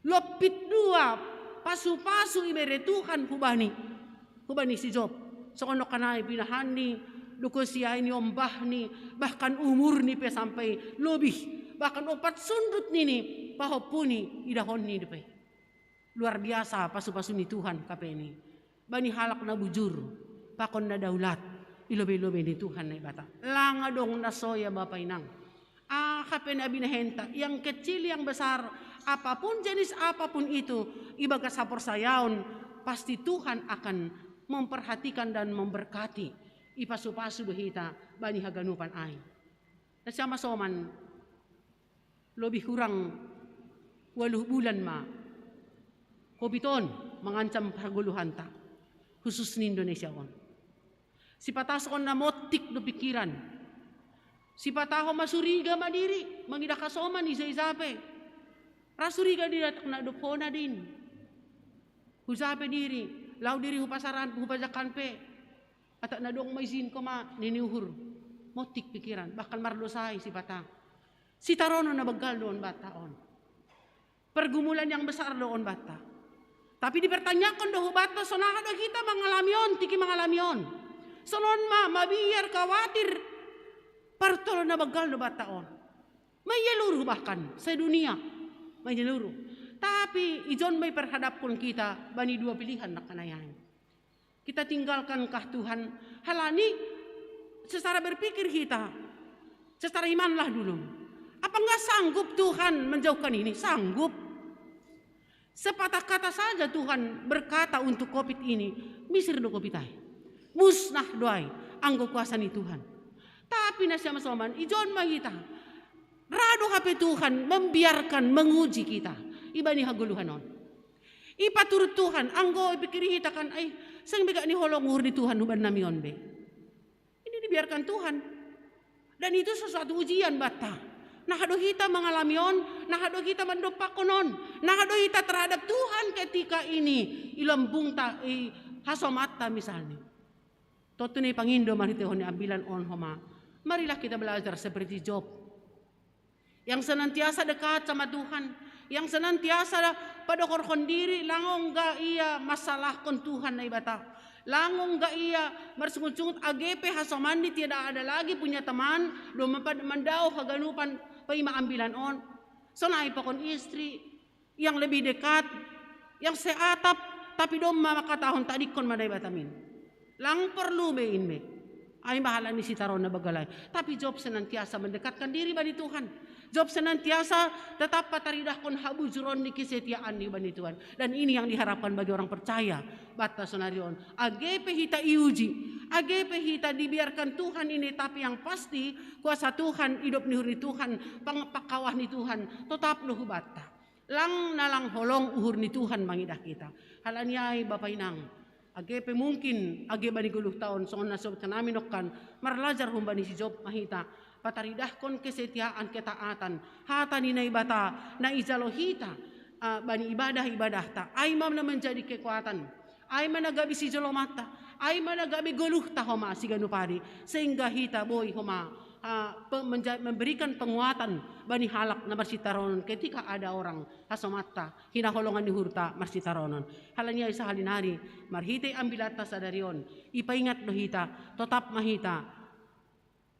Lopit dua pasu-pasu ibere Tuhan hubani si Job. So ano kanay pinahani, duko siya ini ombah ni, bahkan umur ni pe sampai lebih, bahkan 4 sundut nini, pahopuni idahon ni depe. Luar biasa pasu-pasu ni Tuhan kape ni. Bani halak na bujur, pakon na daulat, ilobe-lobe ni Tuhan na ibata. Langa dong nasoya bapay nang. Kape na binahenta, yang kecil yang besar, apapun jenis apapun itu, ibaga sa porsayaon, pasti Tuhan akan memperhatikan dan memberkati ipasu-pasu behita bani haganupan ay. Nasama soman lebih kurang 8 bulan ma kobiton mengancam perguluhan ta khusus ni Indonesia on. Si patasokon na motik do pikiran. Si pataho masuriga madiri mangida kasoman isa-isape. Rasuriga didatak na dopona din. Husape diri lau diri hupasaran hupajakan pe atak na dong maizin ko ma niniuhur motik pikiran bahkan mardosai si bata si tarono na bagal doon bata on pergumulan yang besar doon bata tapi dipertanyakan doh bata sonaha do kita mengalamion tiki mengalamion sonon mabiyar khawatir partolo na bagal do bata on may yaluruh bahkan sedunia may yaluruh tapi ijon may perhadapkan kita bani dua pilihan nak kanayan kita tinggalkankah Tuhan halani secara berpikir kita secara imanlah dulu apa enggak sanggup Tuhan menjauhkan ini sanggup sepatah kata saja Tuhan berkata untuk COVID ini misir do COVID ay musnah doai anggo kuasa ni Tuhan tapi nasya masoman ijon mahita rado HP Tuhan membiarkan menguji kita ibani haguluhan on ipaturut Tuhan anggo ipikiri kita kan ay sang bega ni holong uhur di Tuhan huban namion be ini dibiarkan Tuhan dan itu sesuatu ujian bata nah hado kita mengalamion nah hado kita mendopakonon nah hado kita terhadap Tuhan ketika ini ilambung ta hasomata misalnya totu ni pangindo mariteon ni ambilan on homa marilah kita belajar seperti Job yang senantiasa dekat sama Tuhan yang senantiasa pada korkon diri langong ga iya masalah kon Tuhan na ibata langong ga iya marsungut-sungut AGP hasomandi tidak ada lagi punya teman do mandao kaganupan paima ambilan on so naay pa kon istri yang lebih dekat yang seatap tapi do makatahon tadi kon maday batamin lang perlu bein be ay bahala ni si taron na bagalay tapi Job senantiasa mendekatkan diri bani Tuhan Job senantiasa tetap pataridah kon habujuron di kesetiaan ni bani Tuhan dan ini yang diharapkan bagi orang percaya bata sonarion AGP hita iuji AGP hita dibiarkan Tuhan ini tapi yang pasti kuasa Tuhan hidup ni huri Tuhan pangpakawah ni Tuhan tetap luhu bata lang nalang holong uhur ni Tuhan mangidah kita halanyay Bapak Inang AGP mungkin AGP bani guluh tahun songon nasob kanami nokkan marlajar humbani si Job mahita pataridahkon kesetiaan ketaatan hata ni naibata na izalohita bani ibadah ta ay mam na menjadi kekuatan ay managabi si jolomata ay managabi guluh ta homa si ganupari sehingga hita boy homa memberikan penguatan bani halak na marsitaronon ketika ada orang hasomata hinaholongan ni hurta marsitaronon halanya isa halinari marhite ambilata sadarion ipaingat do hita tetap mahita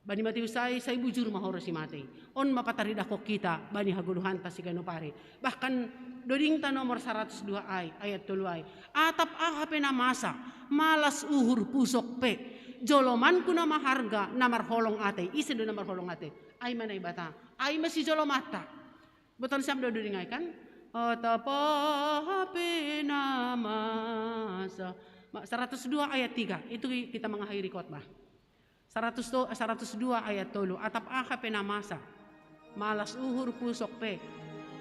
bani mati usay say bujur mahoro si mati on mapataridah ko kita bani haguluhan ta si ganupari bahkan doding ta nomor 102 ayat 3 atap AHP na masa malas uhur pusok pe joloman kuna maharga namar holong ate isi do namar holong ate ay manay bata ay masi jolomata beton siam do doding ay kan atap AHP na masa 102 ayat 3 itu kita mengakhiri khotbah 102 ayat 3 atap AHP na masa malas uhur pusok pe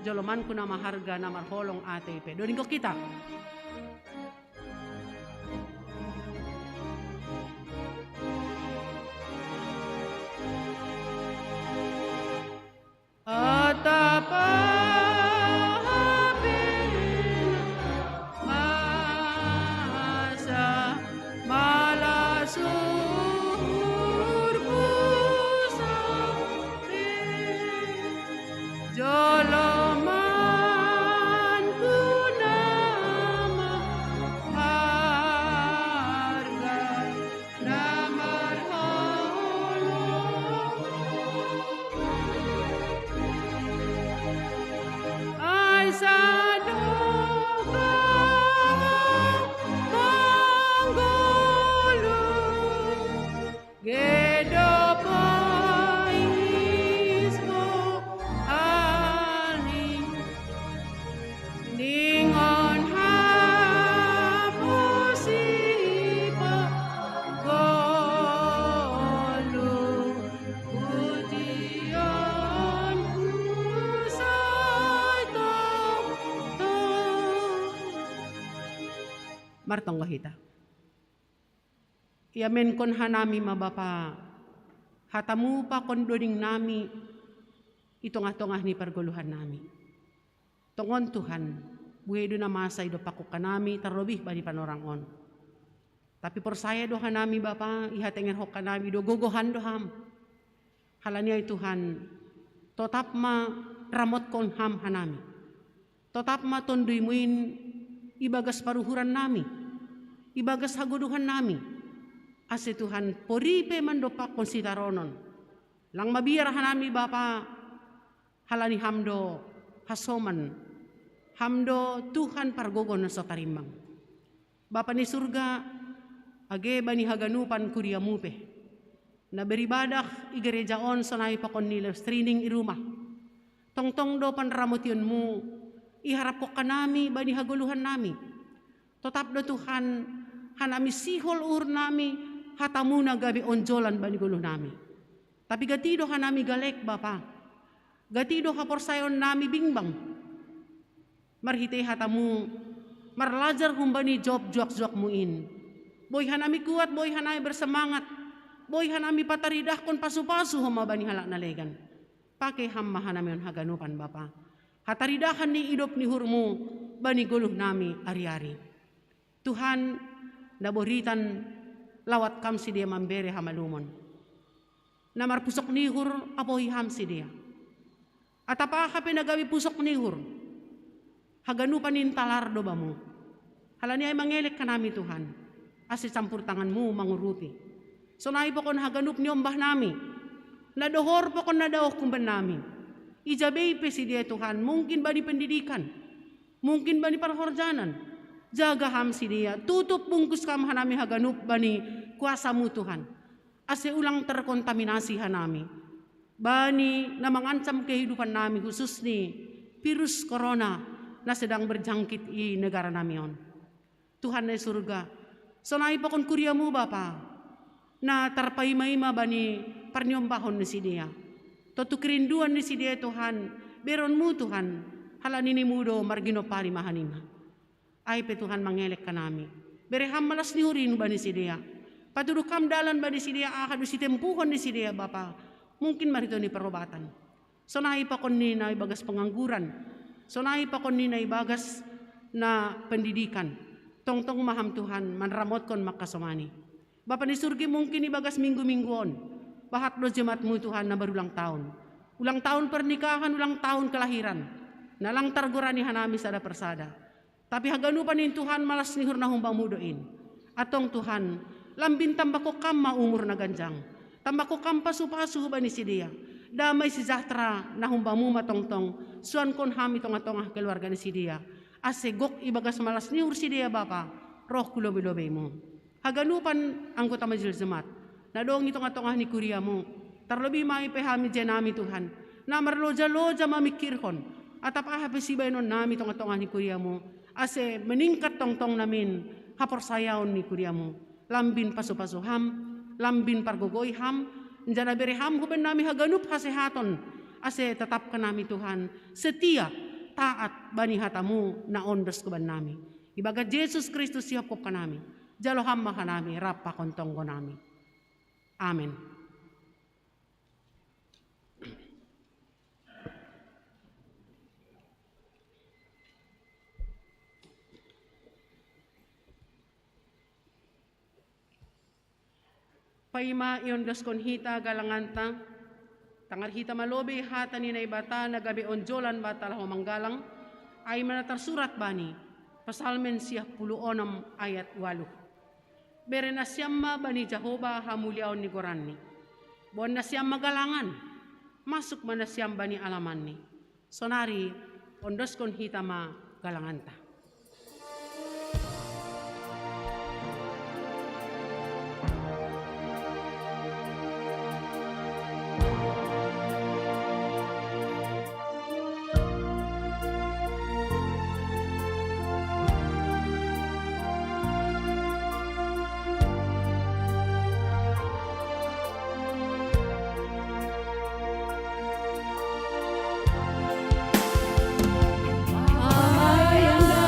joloman kuna maharga namar holong ate pe doring ko kita atap AHP na masa malas joloman kuna maharga namar holong ay sadoka manggolo gedo ningon hapusipa golu ujian kusay tong martong kahita yamen kon hanami mabapa hatamu pa kon doring nami itongah-tongah ni perguluhan nami tongon Tuhan buhay do na masay do pakuk kanami, tarlobih bani panorangon. Tapi persaya do hanami Bapa, ihatengen hok kanami do gogohan do ham. Halania Tuhan, totap ma ramot kon ham hanami. Totap ma tonduy muin ibagas paruhuran nami, ibagas haguduhan nami. Ase Tuhan, poripe mandopak kon sitaronon. Lang mabiar hanami Bapa, halani hamdo hasoman, hamdo Tuhan pargogon na sotarimang. Bapa ni surga, age bani haganupan kuriamupe. Na beribadah igerejaon sonay pa kon nila streaming irumah. Tongtong do panramotion mo, iharap ko kanami bani haguluhan nami. Totap do Tuhan, hanami sihol nami, hatamu na gabi onjolan bani guluh nami. Tapi gatido hanami galek Bapa. Gatido haporsayon nami bingbang. Marhite hatamu, marlajar humbani job juak muin. Boy hanami kuat, boy hanami bersemangat. Boy hanami pataridah kon pasu-pasu homa bani halak nalegan. Pakai hamma hanami on haganupan Bapa. Hataridahan ni idop ni hurmu bani guluh nami ari-ari. Tuhan naboritan lawat kam si dia mambere hamalumon. Namar pusok nihur apohi ham si dia. Atapa hape nagawi pusok nihur. Haganupan intalar do bamu. Halani ay mangelek kanami Tuhan. Asi campur tanganmu manguruti. So nai po kon haganup ni ombah nami. Nadohor po kon nadaoh kumban nami. Ijabay pe si dia Tuhan. Mungkin ba ni pendidikan. Mungkin ba ni parhorjanan. Jaga ham si dia. Tutup bungkus kam hanami haganup ba ni kuasamu Tuhan. Ase ulang terkontaminasi hanami. Bani na mangancam kehidupan nami khusus ni virus corona na sedang berjangkit i negara namion. Tuhan na surga. So nai po kon kuriamu Bapa. Na tarpaima-ima bani parnyombahon ni si dia. Totu kerinduan ni si dia Tuhan. Beron mu Tuhan. Halani ni mudo marginopari mahanima. Ay pe Tuhan mangelek kanami. Bereham malas ni hurin bani si dia. Patudukam dalan bani si dia akad si tempuhon ni si dia Bapa. Mungkin marito ni perobatan. So naipakon ni na ibagas pengangguran. So naipakon ni na ibagas na pendidikan. Tongtong maham Tuhan manramot kon makasomani. Bapa ni surgi mungkin ibagas minggu-mingguon. Bahat do jemaatmu Tuhan na berulang tahun. Ulang tahun pernikahan, ulang tahun kelahiran. Nalang targurani hanami sada persada. Tapi haganupan ni Tuhan malas nihur na humbang mudoin. Atong Tuhan, lambin tambako kama umur na ganjang. Tambako kam pasu-pasu ba ni si dia. Damay si Zahtera na humbamu matongtong. Suan kon hami tong-atongah keluarga ni si dia. Asegok ibagas malas nihur si dia Bapa. Roh kulobe-lobe mo. Haganupan ang kota majil zemat. Nadong itong atongah ni kuriya mo. Tarlobi maipehami dyan nami Tuhan. Na marloja-loja mamikirhon. At apahape sibaynon nami itong atongah ni kuriya mo. Ase meningkat tongtong namin. Haporsayaon ni kuriya mo. Lambin paso-paso ham. Lambin pargogoy ham. Njana bereham huban nami haganup hasehaton. Ase tetap ka nami Tuhan. Setia taat bani hatamu na ondos kuban nami. Ibaga Jesus Kristus siap ka nami. Jalo hamma kanami, rapa kontonggo nami. Amen. Paima iondos konhita galanganta, tangarhita malobe hata ni naibata nagabi onjolan batal homanggalang, ay manatarsurat bani, pasalmen siya 16 ayat 8. Bere na siyamma bani Jehovah hamulyaon ni Goranni. Buwan na siyam magalangan. Masuk man na siyam bani alaman ni. Sonari, ondos kon hitama galanganta. Ayanda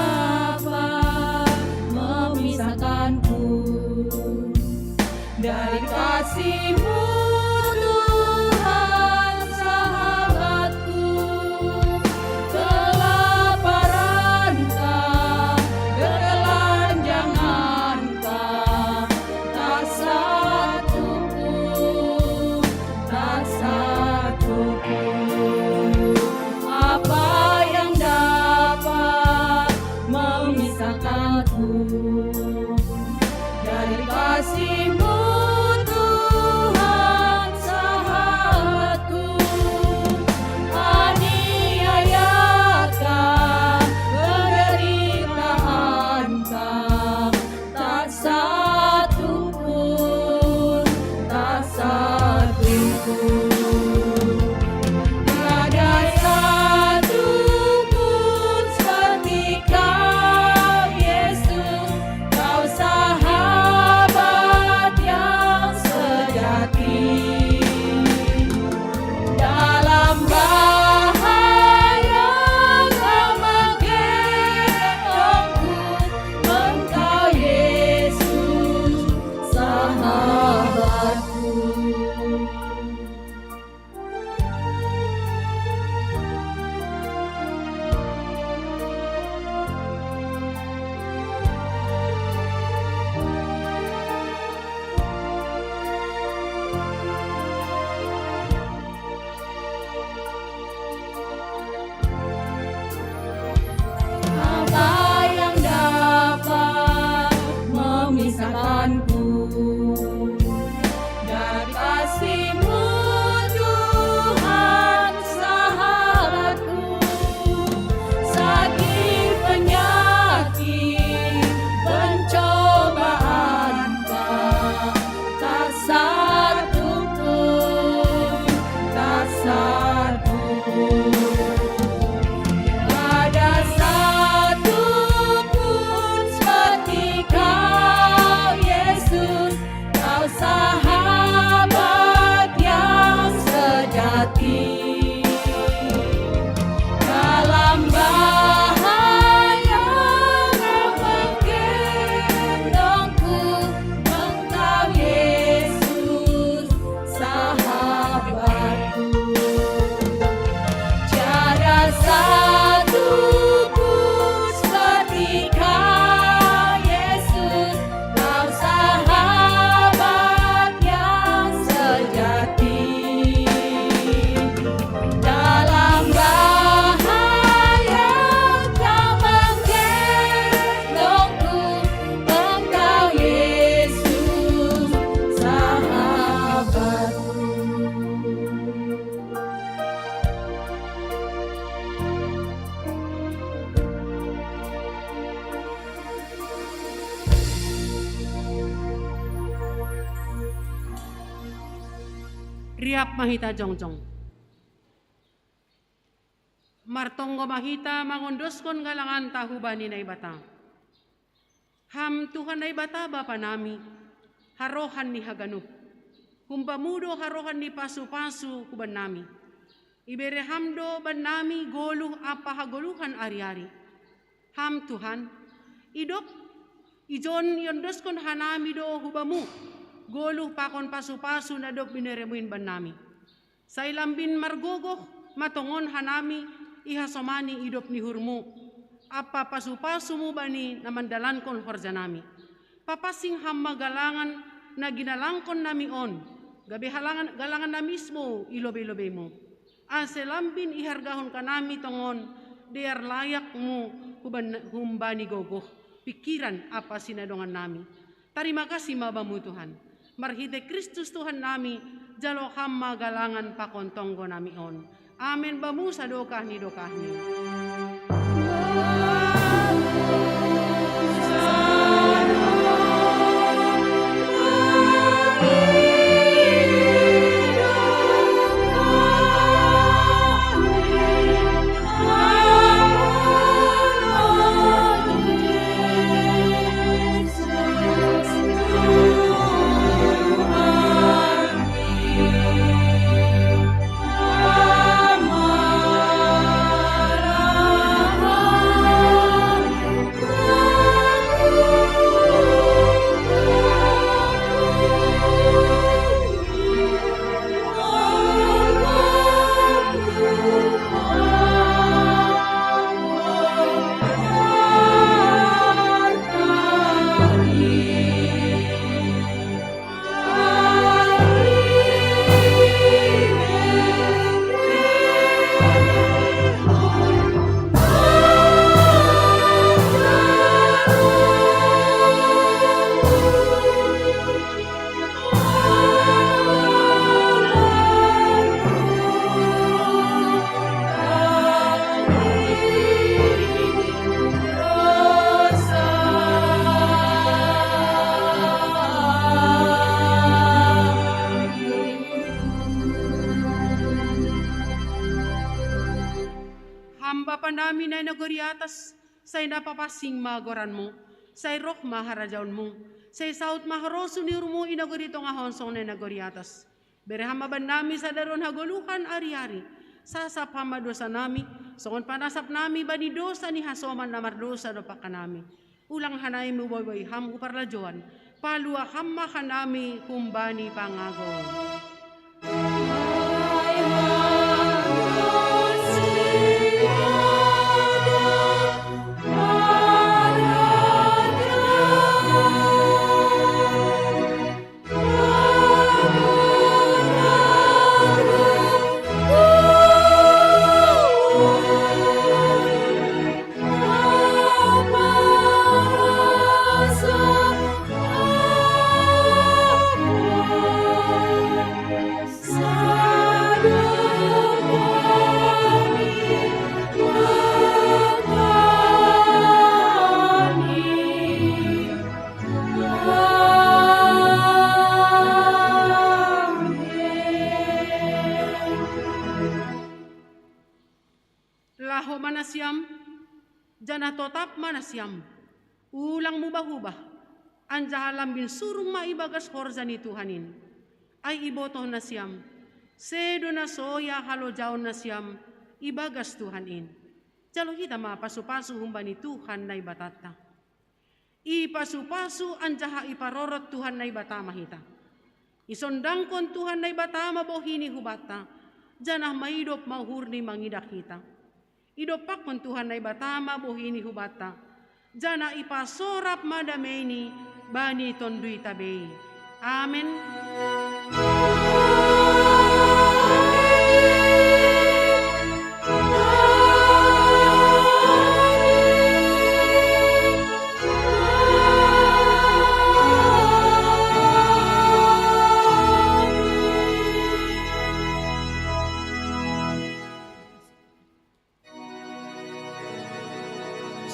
Riap mahita jongjong. Martonggo mahita mangondoskon galangan tahu bani na ibata. Ham Tuhan na ibata Bapa nami, harohan ni haganup. Kumpamudo harohan ni pasu-pasu kuban nami. Ibere hamdo ban nami goluh apa hagoluhan ari-ari. Ham Tuhan, idop, ijon yondoskon hanami do hubamu. Goluh pakon pasu-pasu na dok bineremuin ban nami. Sailambin margogoh matongon hanami ihasomani idop ni hurmu. Apa pasu-pasu mu bani na mandalankon horja nami. Papasing hamma galangan na ginalangkon nami on. Gabi halangan galangan na mismo ilobe-lobe mo. Aselambin ihargahon ka nami tongon dear layak mo humbani gogoh. Pikiran apa sinadongan nami. Terima kasih mabamu Tuhan. Marhite Kristus Tuhan nami, jalo hamma galangan pakontonggo nami on. Amen bamu sa dokah ni. Namin ay nagori atas, say napapasing magoran mo, say roh maharajaon mo, say saut maharoso ni rumo inagori itong ahonsong na nagori atas. Berehamaban nami sa daron haguluhan ari-ari, sasap hamadosa nami, songon panasap nami bani dosa ni hasoman na mardosa do pakanami. Ulang hanay mo boy ham uparlajoan, palua hamma kanami kumbani pangago. Manasyam, jana totap manasyam, ulang mubah-ubah, anjahalam bin surung maibagas horza ni Tuhanin, ay ibotoh nasyam, sedo na soya halo jaon nasyam, ibagas Tuhanin, jalo kita mapasu-pasu humba ni Tuhan na ibatata, ipasu-pasu anjaha iparorot Tuhan na ibatama hita, isondangkon Tuhan na ibatama bohini hubata, janah maidop mahurni mangidak kita. Idopak kon Tuhan na ibatama bohini hubata. Jana ipasorap madameni bani tondui tabei. Amen.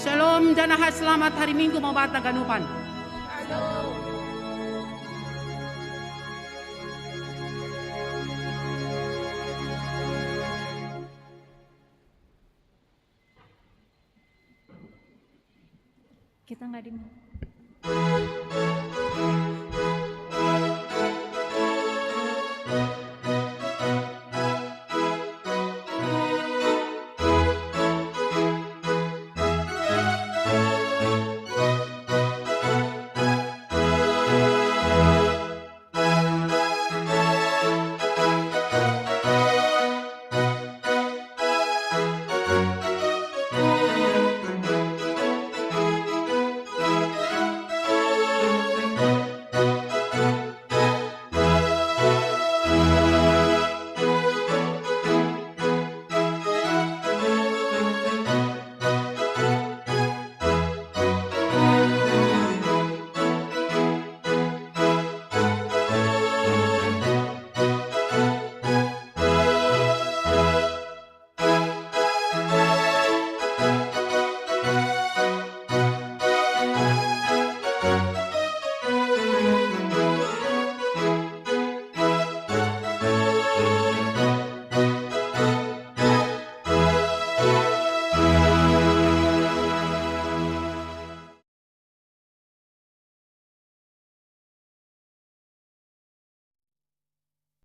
Shalom, janahat selamat hari Minggu mau bata ganupan. Kita nggak di